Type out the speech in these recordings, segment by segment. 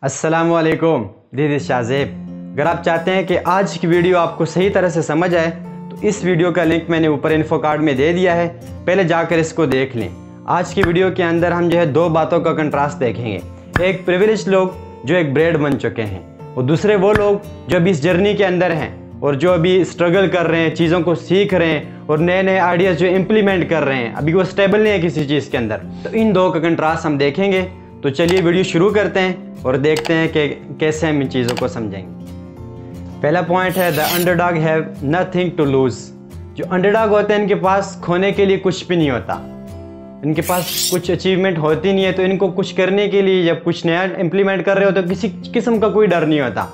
अस्सलामुअलैकुम, this is Shahzeb. अगर आप चाहते हैं कि आज की वीडियो आपको सही तरह से समझ आए तो इस वीडियो का लिंक मैंने ऊपर इन्फो कार्ड में दे दिया है, पहले जाकर इसको देख लें। आज की वीडियो के अंदर हम जो है दो बातों का कंट्रास्ट देखेंगे। एक प्रिविलेज लोग जो एक ब्रेड बन चुके हैं और दूसरे वो लोग जो अभी इस जर्नी के अंदर हैं और जो अभी स्ट्रगल कर रहे हैं, चीज़ों को सीख रहे हैं और नए नए आइडियाज़ जो इम्प्लीमेंट कर रहे हैं, अभी वो स्टेबल नहीं है किसी चीज़ के अंदर। तो इन दो का कंट्रास्ट हम देखेंगे। तो चलिए वीडियो शुरू करते हैं और देखते हैं कि कैसे हम इन चीज़ों को समझेंगे। पहला पॉइंट है the underdog have nothing to lose. जो अंडरडॉग होते हैं इनके पास खोने के लिए कुछ भी नहीं होता, इनके पास कुछ अचीवमेंट होती नहीं है, तो इनको कुछ करने के लिए जब कुछ नया इम्प्लीमेंट कर रहे हो तो किसी किस्म का कोई डर नहीं होता।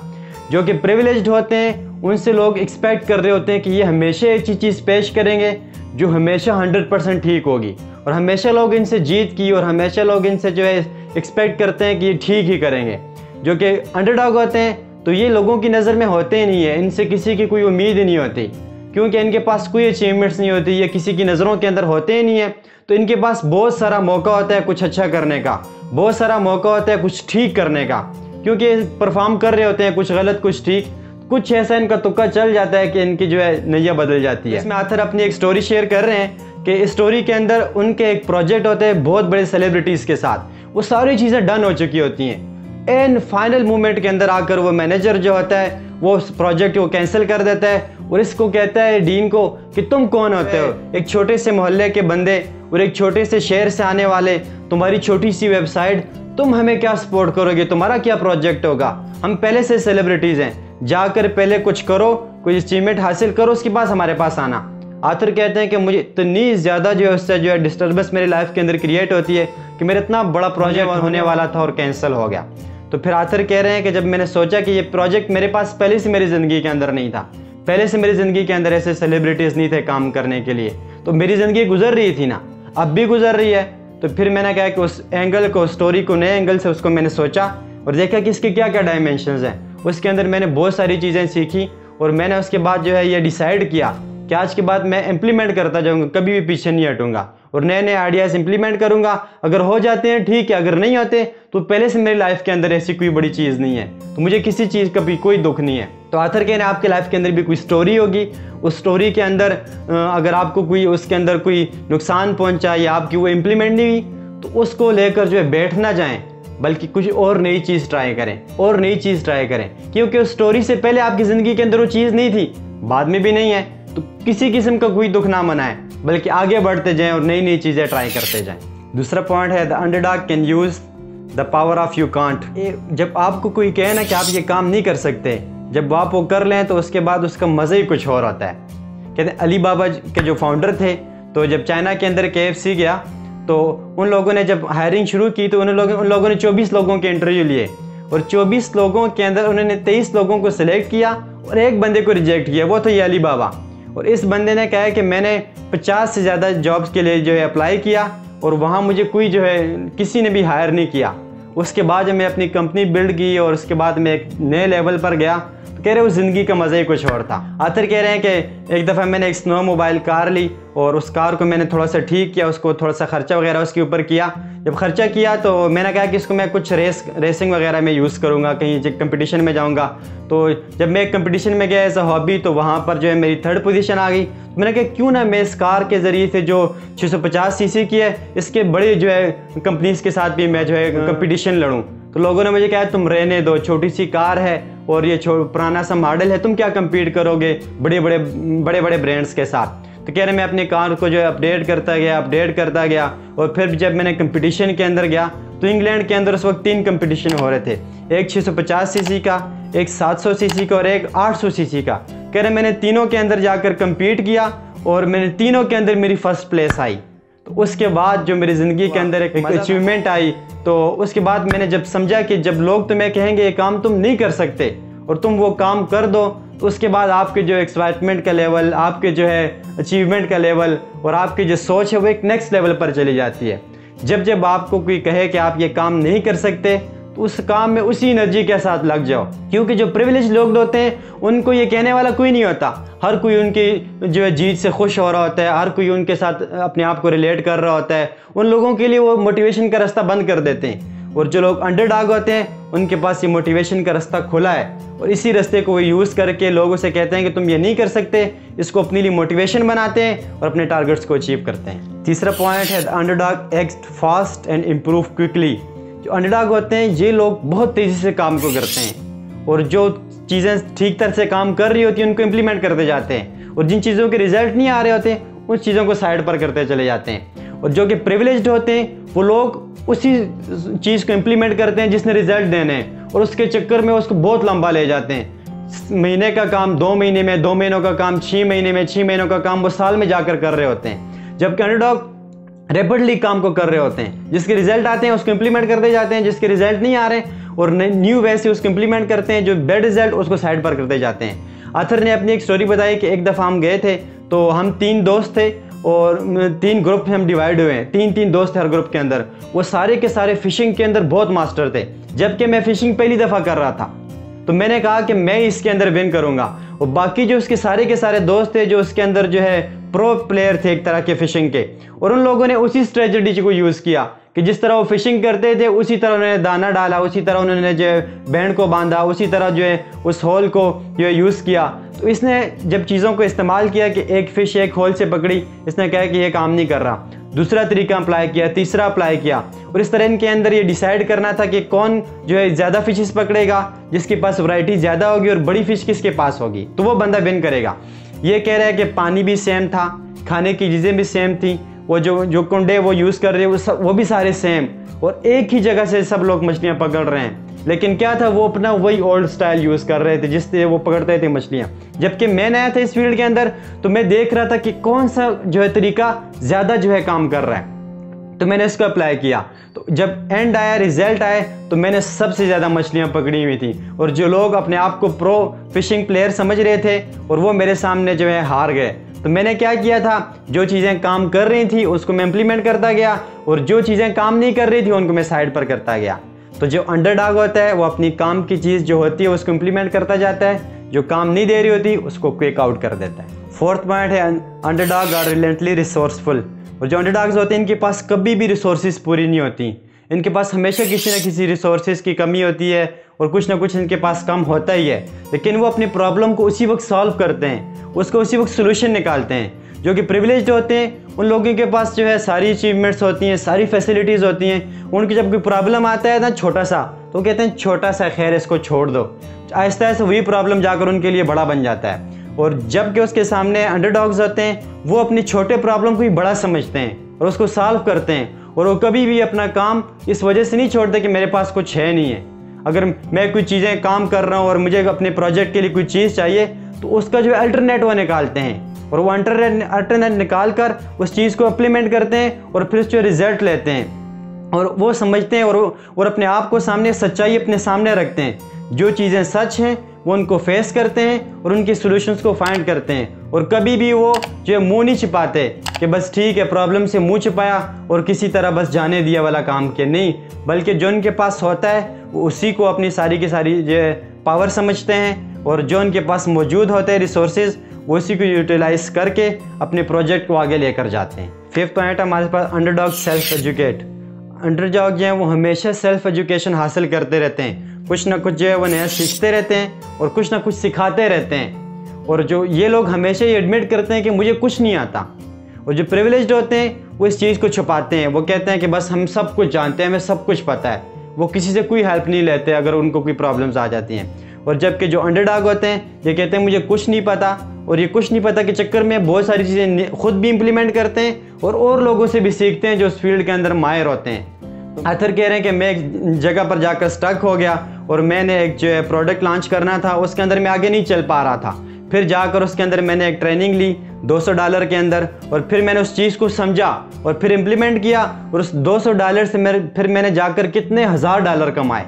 जो कि प्रिविलेज्ड होते हैं उनसे लोग एक्सपेक्ट कर रहे होते हैं कि ये हमेशा एक चीज़ पेश करेंगे जो हमेशा 100% ठीक होगी, और हमेशा लोग इनसे जीत की और हमेशा लोग इनसे जो है एक्सपेक्ट करते हैं कि ये ठीक ही करेंगे। जो कि अंडरडॉग होते हैं तो ये लोगों की नज़र में होते ही नहीं है, इनसे किसी की कोई उम्मीद ही नहीं होती, क्योंकि इनके पास कोई अचीवमेंट्स नहीं होती, ये किसी की नज़रों के अंदर होते ही नहीं है। तो इनके पास बहुत सारा मौका होता है कुछ अच्छा करने का, बहुत सारा मौका होता है कुछ ठीक करने का, क्योंकि परफॉर्म कर रहे होते हैं कुछ गलत कुछ ठीक, कुछ ऐसा इनका तुक्का चल जाता है कि इनकी जो है नैया बदल जाती है। इसमें आथर अपनी एक स्टोरी शेयर कर रहे हैं कि इस स्टोरी के अंदर उनके एक प्रोजेक्ट होते हैं बहुत बड़े सेलिब्रिटीज़ के साथ, वो सारी चीज़ें डन हो चुकी होती हैं। एंड फाइनल मोमेंट के अंदर आकर वो मैनेजर जो होता है वो प्रोजेक्ट को कैंसिल कर देता है और इसको कहता है डीन को कि तुम कौन होते हो, एक छोटे से मोहल्ले के बंदे और एक छोटे से शहर से आने वाले, तुम्हारी छोटी सी वेबसाइट, तुम हमें क्या सपोर्ट करोगे, तुम्हारा क्या प्रोजेक्ट होगा, हम पहले से सेलिब्रिटीज़ हैं, जाकर पहले कुछ करो, कोई अचीवमेंट हासिल करो, उसके बाद हमारे पास आना। आथर कहते हैं कि मुझे इतनी ज़्यादा जो है उससे जो है डिस्टर्बेंस मेरी लाइफ के अंदर क्रिएट होती है कि मेरा इतना बड़ा प्रोजेक्ट होने वाला था और कैंसिल हो गया। तो फिर आथर कह रहे हैं कि जब मैंने सोचा कि ये प्रोजेक्ट मेरे पास पहले से मेरी ज़िंदगी के अंदर नहीं था, पहले से मेरी ज़िंदगी के अंदर ऐसे सेलिब्रिटीज़ नहीं थे काम करने के लिए, तो मेरी ज़िंदगी गुजर रही थी ना, अब भी गुजर रही है। तो फिर मैंने कहा कि उस एंगल को, स्टोरी को नए एंगल से उसको मैंने सोचा और देखा कि इसके क्या क्या डायमेंशंस हैं। उसके अंदर मैंने बहुत सारी चीज़ें सीखी और मैंने उसके बाद जो है ये डिसाइड किया कि आज के बाद मैं इम्प्लीमेंट करता जाऊँगा, कभी भी पीछे नहीं हटूँगा और नए नए आइडियाज़ इम्प्लीमेंट करूँगा। अगर हो जाते हैं ठीक है, अगर नहीं होते तो पहले से मेरी लाइफ के अंदर ऐसी कोई बड़ी चीज़ नहीं है, तो मुझे किसी चीज़ का भी कोई दुख नहीं है। तो आथर कहने आपके लाइफ के अंदर भी कोई स्टोरी होगी, उस स्टोरी के अंदर अगर आपको कोई उसके अंदर कोई नुकसान पहुँचा या आपकी वो इम्प्लीमेंट नहीं हुई तो उसको लेकर जो है बैठ ना जाएँ, बल्कि कुछ और नई चीज़ ट्राई करें और नई चीज़ ट्राई करें, क्योंकि उस स्टोरी से पहले आपकी ज़िंदगी के अंदर वो चीज़ नहीं थी, बाद में भी नहीं है, तो किसी किस्म का कोई दुख ना मनाएं, बल्कि आगे बढ़ते जाएं और नई नई चीज़ें ट्राई करते जाएं। दूसरा पॉइंट है the underdog can use the power of you can't. जब आपको कोई कहे ना कि आप ये काम नहीं कर सकते, जब आप वो कर लें तो उसके बाद उसका मज़ा ही कुछ और होता है। कहते हैं अली बाबा के जो फाउंडर थे, तो जब चाइना के अंदर KFC गया तो उन लोगों ने जब हायरिंग शुरू की तो उन लोगों ने 24 लोगों के इंटरव्यू लिए और 24 लोगों के अंदर उन्होंने 23 लोगों को सिलेक्ट किया और एक बंदे को रिजेक्ट किया, वो था ये अली बाबा। और इस बंदे ने कहा कि मैंने 50 से ज़्यादा जॉब्स के लिए जो है अप्लाई किया और वहाँ मुझे कोई जो है किसी ने भी हायर नहीं किया। उसके बाद जब मैं अपनी कंपनी बिल्ड की और उसके बाद मैं एक नए लेवल पर गया तो कह रहे उस ज़िंदगी का मज़ा ही कुछ और था। आखिर कह रहे हैं कि एक दफ़ा मैंने एक स्नो मोबाइल कार ली और उस कार को मैंने थोड़ा सा ठीक किया, उसको थोड़ा सा ख़र्चा वगैरह उसके ऊपर किया। जब खर्चा किया तो मैंने कहा कि इसको मैं कुछ रेसिंग वगैरह में यूज़ करूँगा, कहीं जब कंपटीशन में जाऊँगा। तो जब मैं एक कंपटीशन में गया एज अ हॉबी तो वहाँ पर जो है मेरी 3rd पोजीशन आ गई। तो मैंने कहा क्यों ना मैं इस कार के ज़रिए से जो 650 सीसी की है इसके बड़े जो है कंपनीज़ के साथ भी मैं जो है कंपटीशन लड़ूँ। तो लोगों ने मुझे कहा तुम रहने दो, छोटी सी कार है और ये पुराना सा मॉडल है, तुम क्या कम्पीट करोगे बड़े बड़े ब्रांड्स के साथ। तो कह रहे मैं अपनी कार को जो है अपडेट करता गया और फिर जब मैंने कंपटीशन के अंदर गया तो इंग्लैंड के अंदर उस वक्त 3 कंपटीशन हो रहे थे, एक 650 सीसी का, एक 700 सीसी का और एक 800 सीसी का। कह रहे मैंने तीनों के अंदर जाकर कम्पीट किया और मैंने तीनों के अंदर मेरी फर्स्ट प्लेस आई। तो उसके बाद जो मेरी ज़िंदगी के अंदर एक अचीवमेंट आई, तो उसके बाद मैंने जब समझा कि जब लोग तुम्हें कहेंगे ये काम तुम नहीं कर सकते और तुम वो काम कर दो, तो उसके बाद आपके जो एक्साइटमेंट का लेवल, आपके जो है अचीवमेंट का लेवल और आपकी जो सोच है वो एक नेक्स्ट लेवल पर चली जाती है। जब आपको कोई कहे कि आप ये काम नहीं कर सकते तो उस काम में उसी एनर्जी के साथ लग जाओ, क्योंकि जो प्रिविलेज लोग होते हैं उनको ये कहने वाला कोई नहीं होता, हर कोई उनकी जो है जीत से खुश हो रहा होता है, हर कोई उनके साथ अपने आप को रिलेट कर रहा होता है। उन लोगों के लिए वो मोटिवेशन का रास्ता बंद कर देते हैं। और जो लोग अंडरडॉग होते हैं उनके पास ये मोटिवेशन का रास्ता खुला है और इसी रास्ते को वो यूज़ करके लोगों से कहते हैं कि तुम ये नहीं कर सकते, इसको अपने लिए मोटिवेशन बनाते हैं और अपने टारगेट्स को अचीव करते हैं। तीसरा पॉइंट है underdog act fast and improve quickly. जो अंडरडॉग होते हैं ये लोग बहुत तेज़ी से काम को करते हैं और जो चीज़ें ठीक तरह से काम कर रही होती हैं उनको इम्प्लीमेंट करते जाते हैं और जिन चीज़ों के रिजल्ट नहीं आ रहे होते उन चीज़ों को साइड पर करते चले जाते हैं। और जो कि प्रिविलेज्ड होते हैं वो लोग उसी चीज़ को इम्प्लीमेंट करते हैं जिसने रिजल्ट देने हैं और उसके चक्कर में उसको बहुत लंबा ले जाते हैं। महीने का काम 2 महीने में, 2 महीनों का काम 6 महीने में, 6 महीनों का काम वो साल में जाकर कर रहे होते हैं। जबकि अंडरडॉग रैपिडली काम को कर रहे होते हैं, जिसके रिजल्ट आते हैं उसको इम्प्लीमेंट करते जाते हैं, जिसके रिजल्ट नहीं आ रहे और न्यू वे से उसको इम्प्लीमेंट करते हैं, जो बैड रिजल्ट उसको साइड पर करते जाते हैं। आथर ने अपनी एक स्टोरी बताई कि एक दफ़ा हम गए थे तो हम 3 दोस्त थे और 3 ग्रुप में हम डिवाइड हुए हैं, 3 दोस्त थे हर ग्रुप के अंदर। वो सारे के सारे फिशिंग के अंदर बहुत मास्टर थे, जबकि मैं फिशिंग पहली दफ़ा कर रहा था। तो मैंने कहा कि मैं इसके अंदर विन करूंगा और बाकी जो उसके सारे के सारे दोस्त थे जो उसके अंदर जो है प्रो प्लेयर थे एक तरह के फिशिंग के, और उन लोगों ने उसी स्ट्रेटजी को यूज़ किया कि जिस तरह वो फिशिंग करते थे उसी तरह उन्होंने दाना डाला, उसी तरह उन्होंने जो है बैंड को बांधा, उसी तरह जो है उस होल को जो है यूज़ किया। तो इसने जब चीज़ों को इस्तेमाल किया कि एक फ़िश एक होल से पकड़ी, इसने कहा कि ये काम नहीं कर रहा, दूसरा तरीका अप्लाई किया, तीसरा अप्लाई किया और इस तरह इनके अंदर ये डिसाइड करना था कि कौन जो है ज़्यादा फिशेस पकड़ेगा, जिसके पास वैरायटी ज़्यादा होगी और बड़ी फ़िश किसके पास होगी, तो वो बंदा विन करेगा। ये कह रहा है कि पानी भी सेम था, खाने की चीज़ें भी सेम थी, वो जो कुंडे वो यूज़ कर रहे हैं वो भी सारे सेम, और एक ही जगह से सब लोग मछलियाँ पकड़ रहे हैं। लेकिन क्या था, वो अपना वही ओल्ड स्टाइल यूज़ कर रहे थे जिससे वो पकड़ते थे मछलियाँ। जबकि मैं नया था इस फील्ड के अंदर तो मैं देख रहा था कि कौन सा जो है तरीका ज़्यादा जो है काम कर रहा है, तो मैंने इसको अप्लाई किया। तो जब एंड आया, रिजल्ट आए, तो मैंने सबसे ज़्यादा मछलियाँ पकड़ी हुई थी और जो लोग अपने आप को प्रो फिशिंग प्लेयर समझ रहे थे और वो मेरे सामने जो है हार गए। तो मैंने क्या किया था, जो चीज़ें काम कर रही थी उसको मैं इम्प्लीमेंट करता गया और जो चीज़ें काम नहीं कर रही थी उनको मैं साइड पर करता गया। तो जो अंडरडॉग होता है वो अपनी काम की चीज़ जो होती है उसको इम्प्लीमेंट करता जाता है, जो काम नहीं दे रही होती उसको क्विक आउट कर देता है। फोर्थ पॉइंट है अंडरडॉग आर रिलेंटली रिसोर्सफुल। और जो अंडरडॉग्स होते हैं इनके पास कभी भी रिसोर्सेज पूरी नहीं होती, इनके पास हमेशा किसी न किसी रिसोर्सेज की कमी होती है और कुछ ना कुछ इनके पास कम होता ही है, लेकिन वो अपनी प्रॉब्लम को उसी वक्त सॉल्व करते हैं, उसको उसी वक्त सोल्यूशन निकालते हैं। जो कि प्रिविलेज्ड होते हैं उन लोगों के पास जो है सारी अचीवमेंट्स होती हैं, सारी फैसिलिटीज़ होती हैं, उनकी जब कोई प्रॉब्लम आता है ना छोटा सा, तो कहते हैं छोटा सा खैर इसको छोड़ दो, आहिस्ता आहिस्ता वही प्रॉब्लम जाकर उनके लिए बड़ा बन जाता है। और जबकि उसके सामने अंडरडॉग्स होते हैं वो अपनी छोटे प्रॉब्लम को भी बड़ा समझते हैं और उसको सॉल्व करते हैं और वो कभी भी अपना काम इस वजह से नहीं छोड़ते कि मेरे पास कुछ है नहीं है। अगर मैं कोई चीज़ें काम कर रहा हूँ और मुझे अपने प्रोजेक्ट के लिए कोई चीज़ चाहिए तो उसका जो अल्टरनेट वो निकालते हैं और वो अल्टरनेट निकाल कर उस चीज़ को इम्प्लीमेंट करते हैं और फिर उसके रिजल्ट लेते हैं और वो समझते हैं और अपने आप को सामने सच्चाई अपने सामने रखते हैं। जो चीज़ें सच हैं वो उनको फेस करते हैं और उनकी सॉल्यूशंस को फाइंड करते हैं और कभी भी वो जो मुंह नहीं छिपाते कि बस ठीक है प्रॉब्लम से मुंह छिपाया और किसी तरह बस जाने दिया वाला काम किया, नहीं, बल्कि जो उनके पास होता है वो उसी को अपनी सारी की सारी जो पावर समझते हैं और जो उनके पास मौजूद होते हैं रिसोर्सेज वो उसी को यूटिलाइज करके अपने प्रोजेक्ट को आगे लेकर जाते हैं। फिफ्थ पॉइंट हमारे पास अंडरडॉग सेल्फ एजुकेट। अंडरडॉग जो है वो हमेशा सेल्फ एजुकेशन हासिल करते रहते हैं, कुछ ना कुछ जो है वो नया सीखते रहते हैं और कुछ ना कुछ सिखाते रहते हैं। और जो ये लोग हमेशा ये एडमिट करते हैं कि मुझे कुछ नहीं आता, और जो प्रिविलेज्ड होते हैं वो इस चीज़ को छुपाते हैं, वो कहते हैं कि बस हम सब कुछ जानते हैं, हमें सब कुछ पता है, वो किसी से कोई हेल्प नहीं लेते अगर उनको कोई प्रॉब्लम्स आ जाती हैं। और जबकि जो अंडरडॉग होते हैं ये कहते हैं मुझे कुछ नहीं पता, और ये कुछ नहीं पता के चक्कर में बहुत सारी चीज़ें खुद भी इम्प्लीमेंट करते हैं और लोगों से भी सीखते हैं जो उस फील्ड के अंदर माहिर होते हैं। आथर कह रहे हैं कि मैं एक जगह पर जाकर स्टक हो गया और मैंने एक जो है प्रोडक्ट लॉन्च करना था, उसके अंदर मैं आगे नहीं चल पा रहा था। फिर जाकर उसके अंदर मैंने एक ट्रेनिंग ली $200 के अंदर, और फिर मैंने उस चीज़ को समझा और फिर इम्प्लीमेंट किया और उस $200 से फिर मैंने जाकर कितने $1000 कमाए।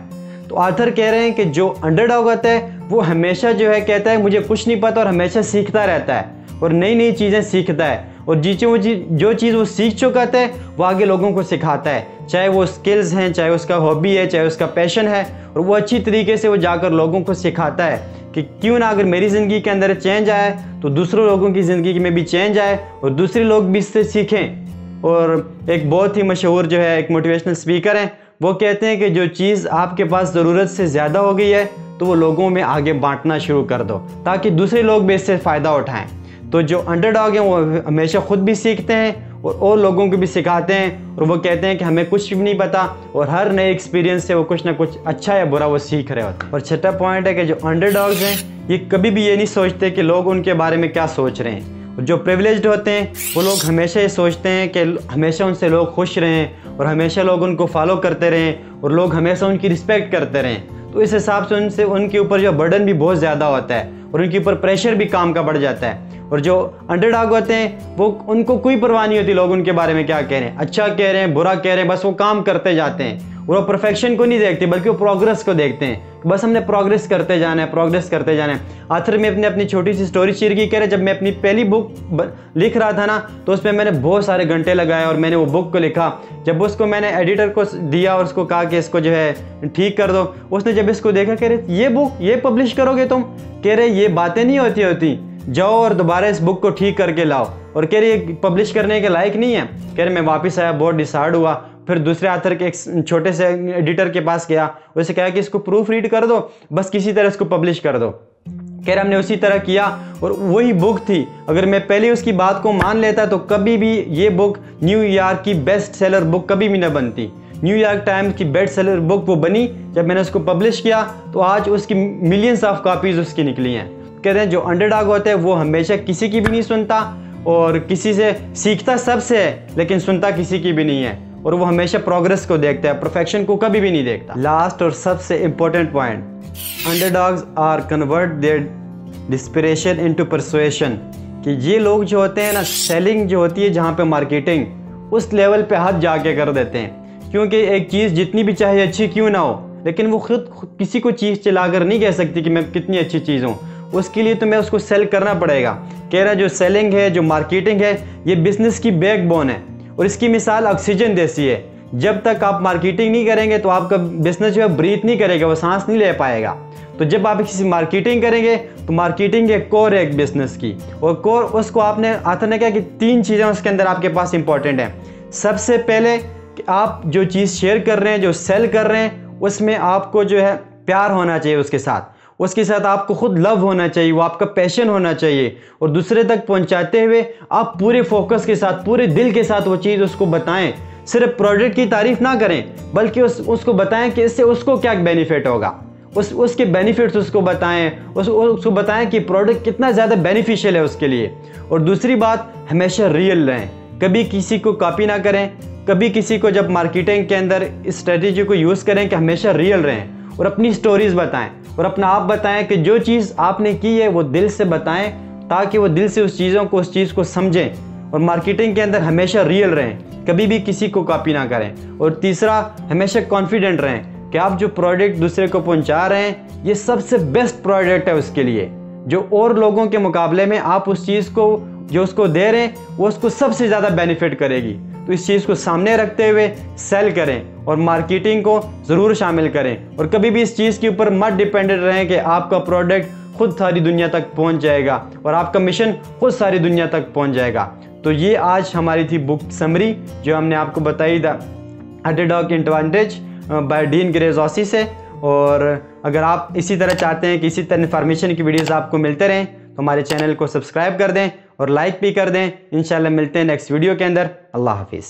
तो आथर कह रहे हैं कि जो अंडरडॉग होता है वो हमेशा जो है कहता है मुझे कुछ नहीं पता और हमेशा सीखता रहता है और नई नई चीज़ें सीखता है, और जो चीज़ वो सीख चुका है वो आगे लोगों को सिखाता है, चाहे वो स्किल्स हैं, चाहे उसका हॉबी है, चाहे उसका पैशन है, और वो अच्छी तरीके से वो जाकर लोगों को सिखाता है कि क्यों ना अगर मेरी ज़िंदगी के अंदर चेंज आए तो दूसरों लोगों की ज़िंदगी में भी चेंज आए और दूसरे लोग भी इससे सीखें। और एक बहुत ही मशहूर जो है एक मोटिवेशनल स्पीकर हैं, वो कहते हैं कि जो चीज़ आपके पास ज़रूरत से ज़्यादा हो गई है तो वो लोगों में आगे बांटना शुरू कर दो ताकि दूसरे लोग भी इससे फ़ायदा उठाएं। तो जो अंडरडॉग हैं वो हमेशा खुद भी सीखते हैं और लोगों को भी सिखाते हैं, और वो कहते हैं कि हमें कुछ भी नहीं पता और हर नए एक्सपीरियंस से वो कुछ ना कुछ अच्छा या बुरा वो सीख रहे होते हैं। और छठा पॉइंट है कि जो अंडरडॉग्स हैं ये कभी भी ये नहीं सोचते कि लोग उनके बारे में क्या सोच रहे हैं। और जो प्रिविलेज्ड होते हैं वो लोग हमेशा ये सोचते हैं कि हमेशा उनसे लोग खुश रहें और हमेशा लोग उनको फॉलो करते रहें और लोग हमेशा उनकी रिस्पेक्ट करते रहें। तो इस हिसाब से उनके ऊपर जो बर्डन भी बहुत ज़्यादा होता है और उनके ऊपर प्रेशर भी काम का बढ़ जाता है। और जो अंडरडॉग होते हैं वो उनको कोई परवाह नहीं होती लोग उनके बारे में क्या कह रहे हैं, अच्छा कह रहे हैं, बुरा कह रहे हैं, बस वो काम करते जाते हैं। और वो परफेक्शन को नहीं देखते बल्कि वो प्रोग्रेस को देखते हैं, बस हमने प्रोग्रेस करते जाना है, प्रोग्रेस करते जाना है। आखिर में अपनी छोटी सी स्टोरी शेयर की, कह रहे जब मैं अपनी पहली बुक लिख रहा था ना तो उसमें मैंने बहुत सारे घंटे लगाए और मैंने वो बुक को लिखा। जब उसको मैंने एडिटर को दिया और उसको कहा कि इसको जो है ठीक कर दो, उसने जब इसको देखा कह रहे ये बुक ये पब्लिश करोगे तुम, कह रहे ये बातें नहीं होती, जाओ और दोबारा इस बुक को ठीक करके लाओ। और कह रहे ये पब्लिश करने के लायक नहीं है। कह रहे मैं वापस आया, बहुत डिसाइड हुआ, फिर दूसरे आथर के एक छोटे से एडिटर के पास गया, उसे कहा कि इसको प्रूफ रीड कर दो, बस किसी तरह इसको पब्लिश कर दो। कह रहे हमने उसी तरह किया और वही बुक थी। अगर मैं पहले उसकी बात को मान लेता तो कभी भी ये बुक न्यूयॉर्क की बेस्ट सेलर बुक कभी भी ना बनती। न्यूयॉर्क टाइम्स की बेस्ट सेलर बुक वो बनी जब मैंने उसको पब्लिश किया, तो आज उसकी मिलियंस ऑफ कॉपीज उसकी निकली हैं। कहते हैं जो अंडरडॉग होते हैं वो हमेशा किसी की भी नहीं सुनता और किसी से सीखता सबसे है लेकिन सुनता किसी की भी नहीं है, और वो हमेशा प्रोग्रेस को देखता है, परफेक्शन को कभी भी नहीं देखता। लास्ट और सबसे important point, underdogs are convert their desperation into persuasion, कि ये लोग जो होते हैं ना, सेलिंग जो होती है जहाँ पे मार्केटिंग, उस लेवल पे हाथ जाके कर देते हैं। क्योंकि एक चीज़ जितनी भी चाहे अच्छी क्यों ना हो, लेकिन वो खुद किसी को चीज़ चलाकर नहीं कह सकती कि मैं कितनी अच्छी चीज़ हूँ, उसके लिए तो मैं उसको सेल करना पड़ेगा। कह रहा जो सेलिंग है, जो मार्केटिंग है, ये बिजनेस की बैकबोन है और इसकी मिसाल ऑक्सीजन जैसी है। जब तक आप मार्केटिंग नहीं करेंगे तो आपका बिजनेस जो है ब्रीथ नहीं करेगा, वो सांस नहीं ले पाएगा। तो जब आप किसी मार्केटिंग करेंगे तो मार्केटिंग एक कोर है एक बिजनेस की, और कोर उसको आपने आथर ने कहा कि 3 चीज़ें उसके अंदर आपके पास इंपॉर्टेंट है। सबसे पहले कि आप जो चीज़ शेयर कर रहे हैं, जो सेल कर रहे हैं, उसमें आपको जो है प्यार होना चाहिए, उसके साथ आपको खुद लव होना चाहिए, वो आपका पैशन होना चाहिए। और दूसरे तक पहुंचाते हुए आप पूरे फोकस के साथ, पूरे दिल के साथ वो चीज़ उसको बताएं। सिर्फ प्रोडक्ट की तारीफ ना करें बल्कि उसको बताएं कि इससे उसको क्या बेनिफिट होगा, उसके बेनिफिट्स उसको बताएं, उसको बताएं कि प्रोडक्ट कितना ज़्यादा बेनिफिशियल है उसके लिए। और दूसरी बात, हमेशा रियल रहें, कभी किसी को कॉपी ना करें, कभी किसी को जब मार्केटिंग के अंदर इस स्ट्रेटेजी को यूज़ करें कि हमेशा रियल रहें और अपनी स्टोरीज़ बताएं और अपना आप बताएं कि जो चीज़ आपने की है वो दिल से बताएं ताकि वो दिल से उस चीज़ को समझें। और मार्केटिंग के अंदर हमेशा रियल रहें, कभी भी किसी को कॉपी ना करें। और तीसरा, हमेशा कॉन्फिडेंट रहें कि आप जो प्रोडक्ट दूसरे को पहुंचा रहे हैं ये सबसे बेस्ट प्रोडक्ट है उसके लिए, जो और लोगों के मुकाबले में आप उस चीज़ को जो उसको दे रहे हैं वो उसको सबसे ज़्यादा बेनिफिट करेगी। तो इस चीज़ को सामने रखते हुए सेल करें और मार्केटिंग को ज़रूर शामिल करें। और कभी भी इस चीज़ के ऊपर मत डिपेंडेंट रहें कि आपका प्रोडक्ट खुद सारी दुनिया तक पहुंच जाएगा और आपका मिशन खुद सारी दुनिया तक पहुंच जाएगा। तो ये आज हमारी थी बुक समरी जो हमने आपको बताई, the underdog advantage by Dean Graziosi से। और अगर आप इसी तरह चाहते हैं कि इसी तरह इन्फॉर्मेशन की वीडियोस आपको मिलते रहें तो हमारे चैनल को सब्सक्राइब कर दें और लाइक भी कर दें। इंशाल्लाह मिलते हैं नेक्स्ट वीडियो के अंदर। अल्लाह हाफिज़।